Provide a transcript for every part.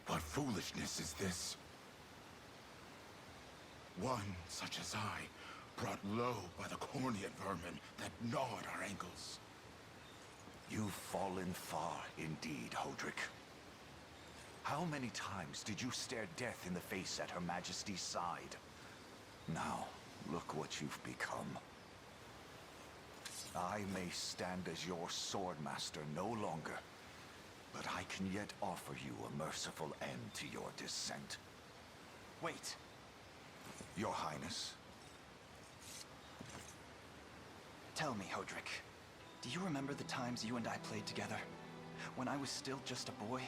What foolishness is this? One such as I, brought low by the corneate vermin that gnawed our ankles. You've fallen far indeed, Hodrick. How many times did you stare death in the face at Her Majesty's side? Now, look what you've become. I may stand as your swordmaster no longer, but I can yet offer you a merciful end to your descent. Wait. Your Highness. Tell me, Hodrick, do you remember the times you and I played together? When I was still just a boy?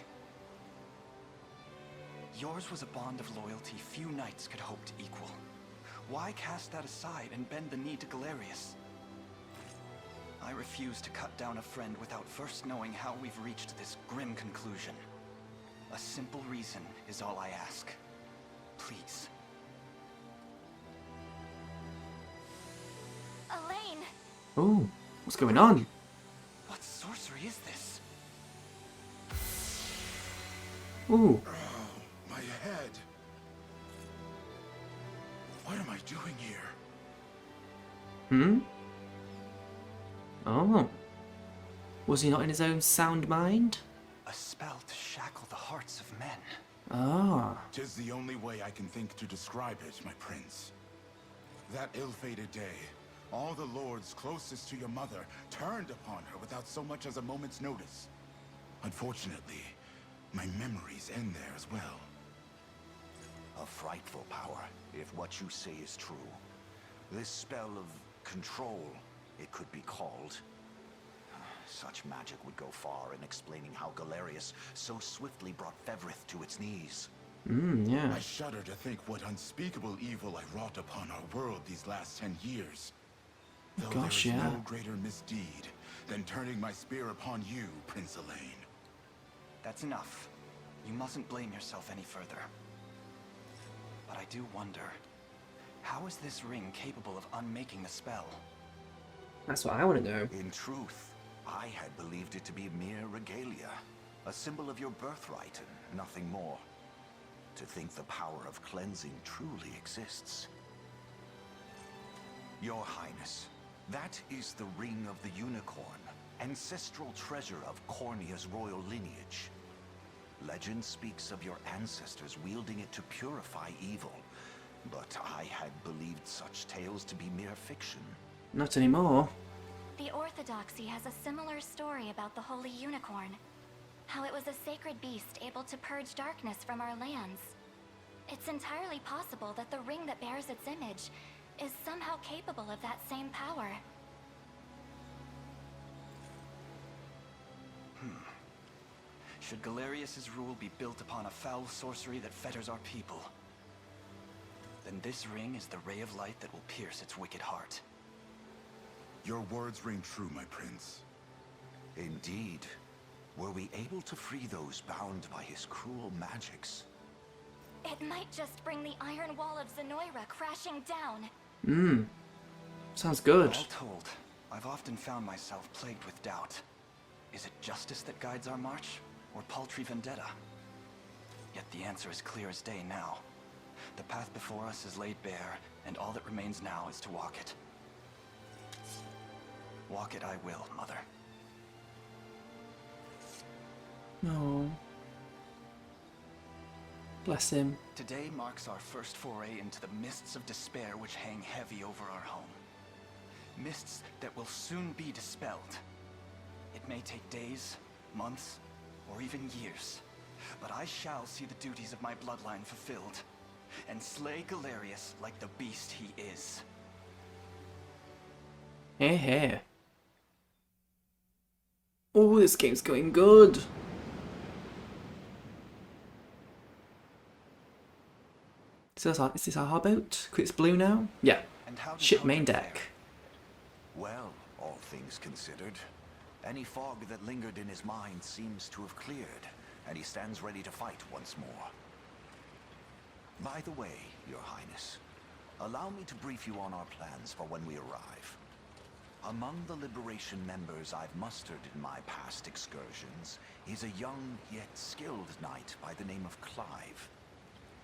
Yours was a bond of loyalty few knights could hope to equal. Why cast that aside and bend the knee to Galerius? I refuse to cut down a friend without first knowing how we've reached this grim conclusion. A simple reason is all I ask. Please. Elaine! Oh, what's going on? What sorcery is this? Ooh. Oh, my head. What am I doing here? Hmm? Oh. Was he not in his own sound mind? A spell to shackle the hearts of men. Ah. 'Tis the only way I can think to describe it, my prince. That ill-fated day, all the lords closest to your mother turned upon her without so much as a moment's notice. Unfortunately, my memories end there as well. A frightful power, if what you say is true. This spell of control, it could be called. Such magic would go far in explaining how Galerius so swiftly brought Fevrith to its knees. Yeah. I shudder to think what unspeakable evil I wrought upon our world these last 10 years. Though Gosh, there is yeah. no greater misdeed than turning my spear upon you, Prince Elaine. That's enough. You mustn't blame yourself any further. But I do wonder, how is this ring capable of unmaking the spell? That's what I want to know. In truth, I had believed it to be mere regalia, a symbol of your birthright and nothing more. To think the power of cleansing truly exists. Your Highness, that is the Ring of the Unicorn, ancestral treasure of Cornea's royal lineage. Legend speaks of your ancestors wielding it to purify evil, but I had believed such tales to be mere fiction. Not anymore. The Orthodoxy has a similar story about the Holy Unicorn. How it was a sacred beast able to purge darkness from our lands. It's entirely possible that the ring that bears its image is somehow capable of that same power. Should Galerius's rule be built upon a foul sorcery that fetters our people, then this ring is the ray of light that will pierce its wicked heart. Your words ring true, my prince. Indeed. Were we able to free those bound by his cruel magics? It might just bring the iron wall of Zenoira crashing down. Sounds good. All told, I've often found myself plagued with doubt. Is it justice that guides our march, or paltry vendetta? Yet the answer is clear as day now. The path before us is laid bare, and all that remains now is to walk it. Walk it I will, Mother. No. Bless him. Today marks our first foray into the mists of despair which hang heavy over our home. Mists that will soon be dispelled. It may take days, months, or even years, but I shall see the duties of my bloodline fulfilled, and slay Galerius like the beast he is. Hey, hey. Oh, this game's going good. Is this our boat? It's blue now? Yeah. And how did Ship main Hodrick deck. fare? Well, all things considered, any fog that lingered in his mind seems to have cleared, and he stands ready to fight once more. By the way, Your Highness, allow me to brief you on our plans for when we arrive. Among the Liberation members I've mustered in my past excursions is a young yet skilled knight by the name of Clive.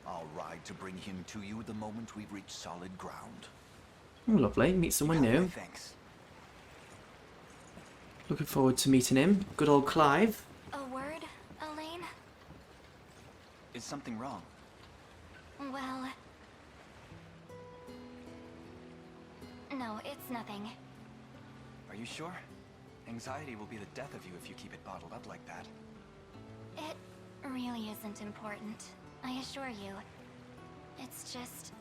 I'll ride to bring him to you the moment we've reached solid ground. Oh, lovely. Meet someone new. Thanks. Looking forward to meeting him. Good old Clive. A word, Elaine? Is something wrong? Well... No, it's nothing. Are you sure? Anxiety will be the death of you if you keep it bottled up like that. It really isn't important, I assure you. It's just...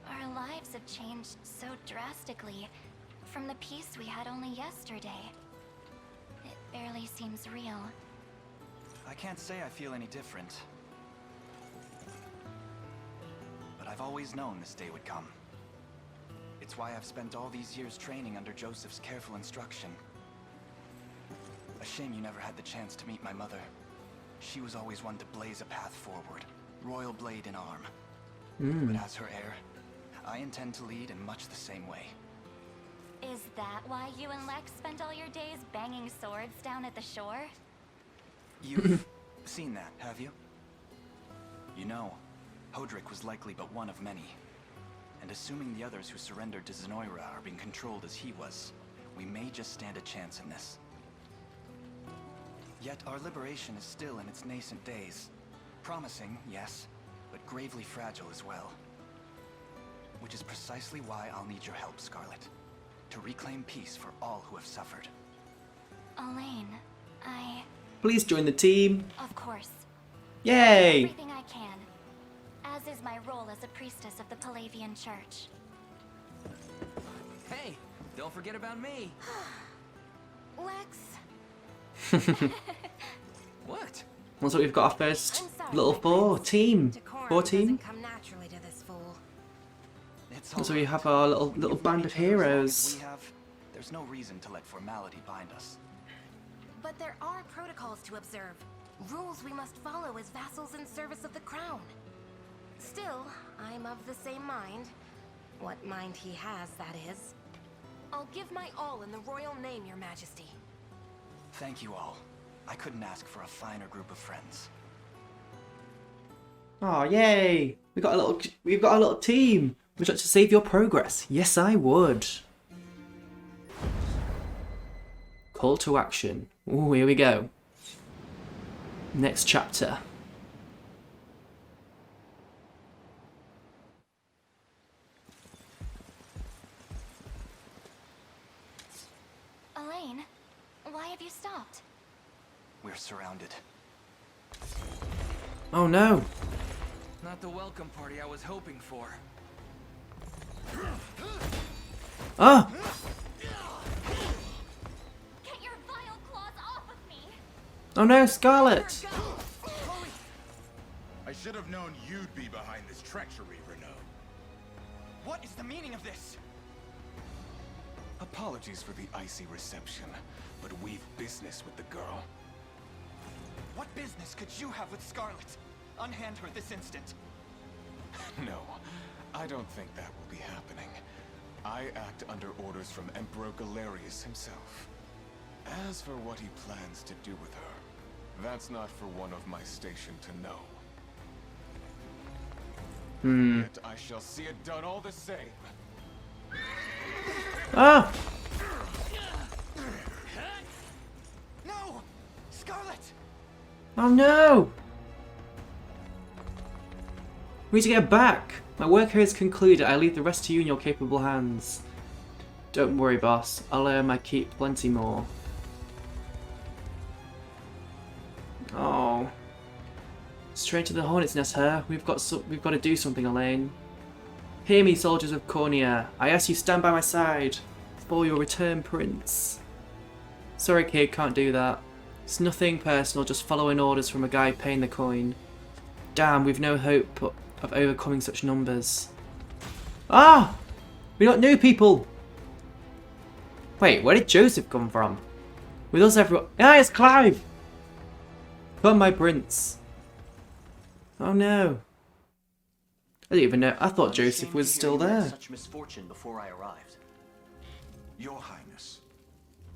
our lives have changed so drastically from the peace we had only yesterday. It barely seems real. I can't say I feel any different. But I've always known this day would come. It's why I've spent all these years training under Joseph's careful instruction. A shame you never had the chance to meet my mother. She was always one to blaze a path forward, royal blade in arm. But as her heir, I intend to lead in much the same way. Is that why you and Lex spent all your days banging swords down at the shore? You've seen that, have you? You know, Hodrick was likely but one of many. And assuming the others who surrendered to Zenoira are being controlled as he was, we may just stand a chance in this. Yet our liberation is still in its nascent days. Promising, yes, but gravely fragile as well. Which is precisely why I'll need your help, Scarlet. To reclaim peace for all who have suffered. Elaine, Please join the team. Of course. Yay! Everything I can. As is my role as a priestess of the Palavian Church. Hey, don't forget about me. Lex. What? Looks like we've got our first I'm sorry, little my four prince. team. Decorum Four team. doesn't come naturally to this fool. It's So we alright. have our little We've known band of each other as long as heroes. we have. There's no reason to let formality bind us. But there are protocols to observe. Rules we must follow as vassals in service of the crown. Still, I'm of the same mind. What mind he has, that is. I'll give my all in the royal name, Your Majesty. Thank you all. I couldn't ask for a finer group of friends. Oh yay! We've got a little team. Would you like to save your progress? Yes, I would. Call to action. Ooh, here we go. Next chapter. Elaine, why have you stopped? We're surrounded. Oh no! Not the welcome party I was hoping for. Ah! Get your vile claws off of me! Oh no, Scarlet! I should have known you'd be behind this treachery, Renaud. What is the meaning of this? Apologies for the icy reception, but we've business with the girl. What business could you have with Scarlet? Unhand her this instant. No, I don't think that will be happening. I act under orders from Emperor Galerius himself. As for what he plans to do with her, that's not for one of my station to know. Yet I shall see it done all the same. Ah! No! Scarlet! Oh no! We need to get back! My work here is concluded. I leave the rest to you in your capable hands. Don't worry, boss. I'll earn my keep plenty more. Oh. Straight to the hornet's nest, her. We've got to do something, Elaine. Hear me, soldiers of Cornea. I ask you stand by my side. For your return, Prince. Sorry, kid, can't do that. It's nothing personal, just following orders from a guy paying the coin. Damn, we've no hope of overcoming such numbers. Ah! We got new people! Wait, where did Joseph come from? With us everyone. Ah, it's Clive! Come, my prince. Oh no. I didn't even know. I thought Joseph was still there. Such misfortune before I arrived. Your Highness,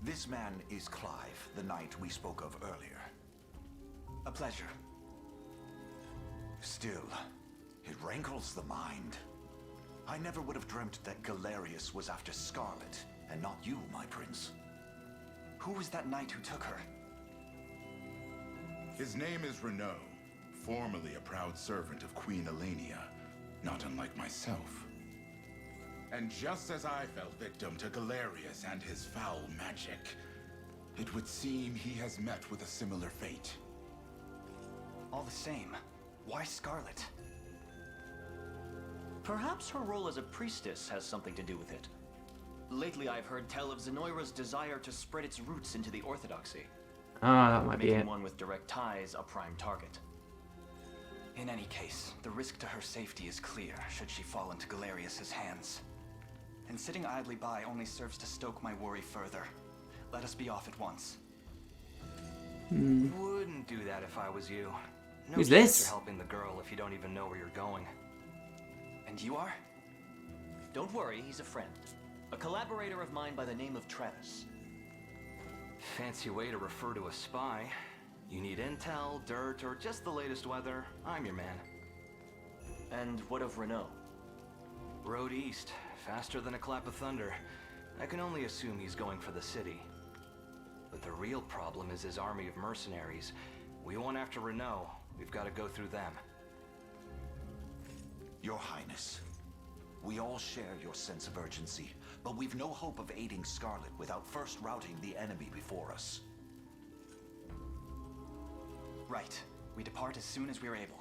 this man is Clive, the knight we spoke of earlier. A pleasure. Still, it rankles the mind. I never would have dreamt that Galerius was after Scarlet, and not you, my prince. Who was that knight who took her? His name is Renaud, formerly a proud servant of Queen Elenia, not unlike myself. And just as I fell victim to Galerius and his foul magic, it would seem he has met with a similar fate. All the same, why Scarlet? Perhaps her role as a priestess has something to do with it. Lately I've heard tell of Zenoira's desire to spread its roots into the Orthodoxy. Ah, that might be making it. one with direct ties a prime target. In any case, the risk to her safety is clear should she fall into Galerius's hands. And sitting idly by only serves to stoke my worry further. Let us be off at once. Wouldn't do that if I was you. No Who's chance this? you're helping the girl if you don't even know where you're going. And you are? Don't worry, he's a friend. A collaborator of mine by the name of Travis. Fancy way to refer to a spy. You need intel, dirt, or just the latest weather, I'm your man. And what of Renaud? Road east, faster than a clap of thunder. I can only assume he's going for the city. But the real problem is his army of mercenaries. We want after Renaud, we've got to go through them. Your Highness, we all share your sense of urgency, but we've no hope of aiding Scarlet without first routing the enemy before us. Right. We depart as soon as we are able.